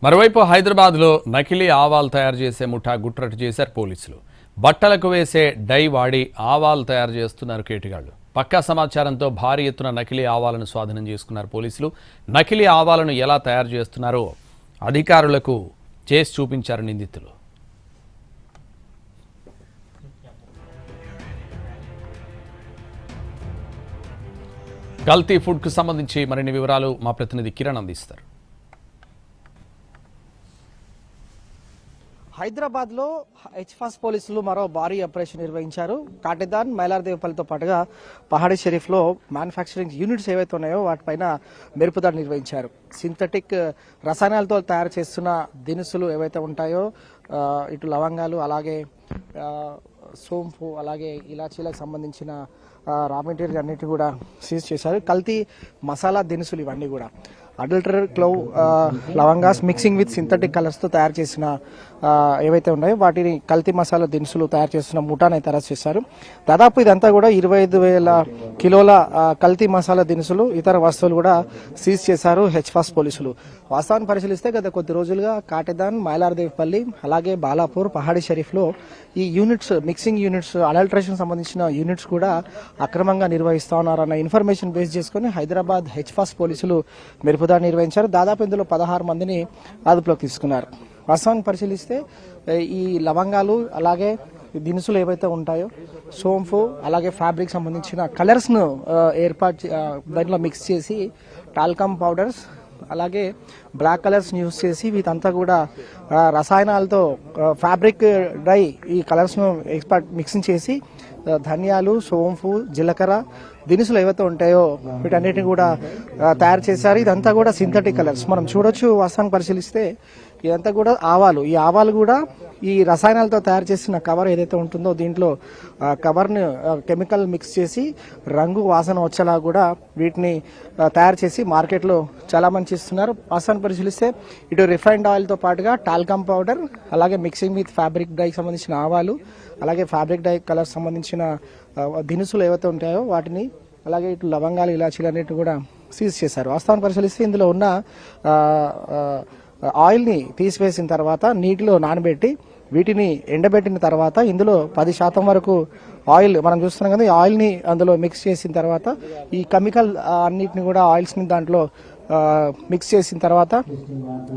మరోవైపు హైదరాబాద్లో నకిలీ ఆవాలు తయారు చేసే ముఠా గుట్రట్టు చేశారు పోలీసులు. బట్టలకు వేసే డై వాడి ఆవాలు తయారు చేస్తున్నారు కేటుగాళ్లు. పక్కా సమాచారంతో భారీ ఎత్తున నకిలీ ఆవాలను స్వాధీనం చేసుకున్నారు పోలీసులు. నకిలీ ఆవాలను ఎలా తయారు చేస్తున్నారో అధికారులకు చేసి చూపించారు నిందితులు. కల్తీ ఫుడ్కు సంబంధించి మరిన్ని వివరాలు మా ప్రతినిధి కిరణ్ అందిస్తారు. హైదరాబాద్లో హెచ్ఫాస్ పోలీసులు మరో భారీ ఆపరేషన్ నిర్వహించారు. కాటేదాన్, మైలార్దేవపల్లితో పాటుగా పహాడీ షరీఫ్లో మ్యానుఫ్యాక్చరింగ్ యూనిట్స్ ఏవైతే ఉన్నాయో వాటిపైన మెరుపుదాడి నిర్వహించారు. సింథటిక్ రసాయనాలతో తయారు చేస్తున్న దినుసులు ఏవైతే ఉంటాయో ఇటు లవంగాలు, అలాగే సోంపు, అలాగే ఇలాచీలకు సంబంధించిన రా మెటీరియల్ అన్నిటి కూడా సీజ్ చేశారు. కల్తీ మసాలా దినుసులు ఇవన్నీ కూడా అడల్టరేట్ క్లవ్ లవంగాస్ మిక్సింగ్ విత్ సింథటిక్ కలర్స్తో తయారు చేసిన ఏవైతే ఉన్నాయో వాటిని కల్తీ మసాలా దినుసులు తయారు చేస్తున్న ముఠాని అరెస్ట్ చేశారు. దాదాపు ఇదంతా కూడా 25,000 కిలోల కల్తీ మసాలా దినుసులు, ఇతర వస్తువులు కూడా సీజ్ చేశారు హెచ్ఫాస్ పోలీసులు. వాస్తవాన్ని పరిశీలిస్తే గత కొద్ది రోజులుగా కాటేదాన్, మైలార్దేవపల్లి, అలాగే బాలాపూర్, పహాడీ షరీఫ్లో ఈ యూనిట్స్, మిక్సింగ్ యూనిట్స్, అడల్టరేషన్ సంబంధించిన యూనిట్స్ కూడా అక్రమంగా నిర్వహిస్తా ఉన్నారన్న ఇన్ఫర్మేషన్ బేస్ చేసుకుని హైదరాబాద్ హెచ్ఫాస్ పోలీసులు మెరుపుదాడి నిర్వహించారు. దాదాపు ఇందులో 16 మందిని అదుపులోకి తీసుకున్నారు. వాస్తవాన్ని పరిశీలిస్తే ఈ లవంగాలు, అలాగే దినుసులు ఏవైతే ఉంటాయో సోంపు, అలాగే ఫ్యాబ్రిక్ సంబంధించిన కలర్స్ను దాంట్లో మిక్స్ చేసి టాల్కమ్ పౌడర్స్, అలాగే బ్లాక్ కలర్స్ యూజ్ చేసి వీటంతా కూడా రసాయనాలతో ఫ్యాబ్రిక్ డై ఈ కలర్స్ను మిక్సింగ్ చేసి ధనియాలు, సోంపు, జీలకర్ర దినుసులు ఏవైతే ఉంటాయో వీటన్నిటిని కూడా తయారు చేశారు. ఇదంతా కూడా సింథటిక్ కలర్స్ మనం చూడొచ్చు. వాస్తవాన్ని పరిశీలిస్తే ఇదంతా కూడా ఆవాలు. ఈ ఆవాలు కూడా ఈ రసాయనాలతో తయారు చేసిన కవర్ ఏదైతే ఉంటుందో దీంట్లో కవర్ని కెమికల్ మిక్స్ చేసి రంగు, వాసన వచ్చేలా కూడా వీటిని తయారు చేసి మార్కెట్లో చాలా మంది ఇస్తున్నారు. వాస్తవాన్ని పరిశీలిస్తే ఇటు రిఫైన్డ్ ఆయిల్తో పాటుగా టాల్కమ్ పౌడర్, అలాగే మిక్సింగ్ విత్ ఫ్యాబ్రిక్ డైకి సంబంధించిన ఆవాలు, అలాగే ఫ్యాబ్రిక్ డై కలర్ సంబంధించిన దినుసులు ఏవైతే ఉంటాయో వాటిని, అలాగే ఇటు లవంగాలు, ఇలాచీలు అన్నిటి కూడా సీజ్ చేశారు. వాస్తవాన్ని పరిశీలిస్తే ఇందులో ఉన్న ఆయిల్ని తీసివేసిన తర్వాత నీటిలో నానబెట్టి వీటిని ఎండబెట్టిన తర్వాత ఇందులో 10% వరకు ఆయిల్ మనం చూస్తున్నాం కదా, ఈ ఆయిల్ని అందులో మిక్స్ చేసిన తర్వాత ఈ కెమికల్ అన్నిటిని కూడా ఆయిల్స్ని దాంట్లో మిక్స్ చేసిన తర్వాత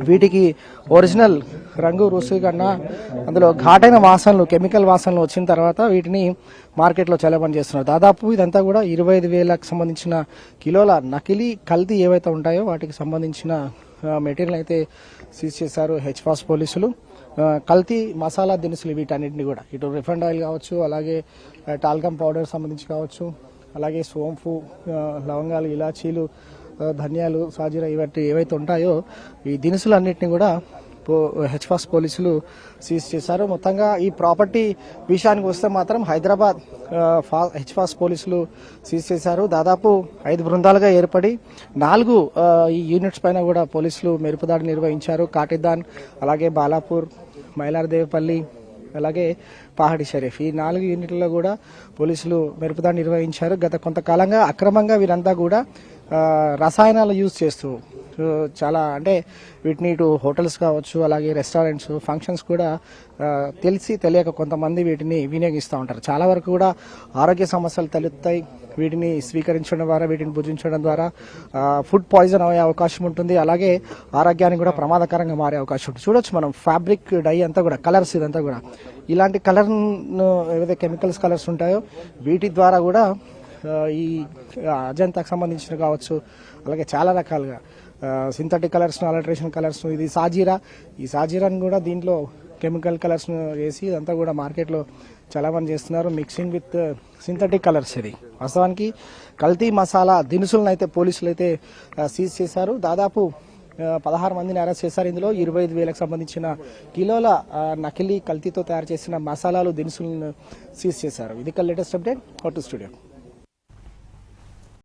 వీటికి ఒరిజినల్ రంగు, రుచి కన్నా అందులో ఘాటైన వాసనలు, కెమికల్ వాసనలు వచ్చిన తర్వాత వీటిని మార్కెట్లో చలపని చేస్తున్నారు. దాదాపు ఇదంతా కూడా 25,000కు సంబంధించిన కిలోల నకిలీ కల్తీ ఏవైతే ఉంటాయో వాటికి సంబంధించిన మెటీరియల్ అయితే సీజ్ చేశారు హెచ్ఫాస్ పోలీసులు. కల్తీ మసాలా దినుసులు వీటన్నిటిని కూడా ఇటు రిఫైండ్ ఆయిల్ కావచ్చు, అలాగే టాల్కమ్ పౌడర్ సంబంధించి కావచ్చు, అలాగే సోంపు, లవంగాలు, ఇలాచీలు, ధనియాలు, సాజీరా ఇవన్నీ ఏవైతే ఉంటాయో ఈ దినుసులన్నింటినీ కూడా హెచ్ఫాస్ పోలీసులు సీజ్ చేశారు. మొత్తంగా ఈ ప్రాపర్టీ విషయానికి వస్తే మాత్రం హైదరాబాద్ హెచ్ఫాస్ పోలీసులు సీజ్ చేశారు. దాదాపు 5 బృందాలుగా ఏర్పడి 4 ఈ యూనిట్స్ పైన కూడా పోలీసులు మెరుపుదాడి నిర్వహించారు. కాటేదాన్, అలాగే బాలాపూర్, మైలార్దేవపల్లి, అలాగే పహాడీ షరీఫ్ ఈ 4 యూనిట్లలో కూడా పోలీసులు మెరుపుదాడి నిర్వహించారు. గత కొంతకాలంగా అక్రమంగా వీరంతా కూడా రసాయనాలు యూజ్ చేస్తూ చాలా, అంటే వీటిని ఇటు హోటల్స్ కావచ్చు, అలాగే రెస్టారెంట్స్, ఫంక్షన్స్ కూడా తెలిసి తెలియక కొంతమంది వీటిని వినియోగిస్తూ ఉంటారు. చాలా వరకు కూడా ఆరోగ్య సమస్యలు తలెత్తాయి. వీటిని స్వీకరించడం ద్వారా, వీటిని భుజించడం ద్వారా ఫుడ్ పాయిజన్ అయ్యే అవకాశం ఉంటుంది. అలాగే ఆరోగ్యానికి కూడా ప్రమాదకరంగా మారే అవకాశం ఉంటుంది. చూడొచ్చు మనం ఫ్యాబ్రిక్ డై అంతా కూడా కలర్స్, ఇదంతా కూడా ఇలాంటి కలర్ ఏవైతే కెమికల్స్ కలర్స్ ఉంటాయో వీటి ద్వారా కూడా ఈ అజంతాకు సంబంధించిన కావచ్చు, అలాగే చాలా రకాలుగా సింథటిక్ కలర్స్, అల్టరేషన్ కలర్స్, ఇది సాజీరా, ఈ సాజీరాని కూడా దీంట్లో కెమికల్ కలర్స్ వేసి ఇదంతా కూడా మార్కెట్లో చాలా మంది చేస్తున్నారు. Mixing with synthetic colours. ఇది వాస్తవానికి కల్తీ మసాలా దినుసులను అయితే పోలీసులు అయితే సీజ్ చేశారు. దాదాపు 16 మందిని అరెస్ట్ చేశారు. ఇందులో 25,000కు సంబంధించిన కిలోల నకిలీ కల్తీతో తయారు చేసిన మసాలాలు, దినుసులను సీజ్ చేశారు. ఇది latest update. How to studio.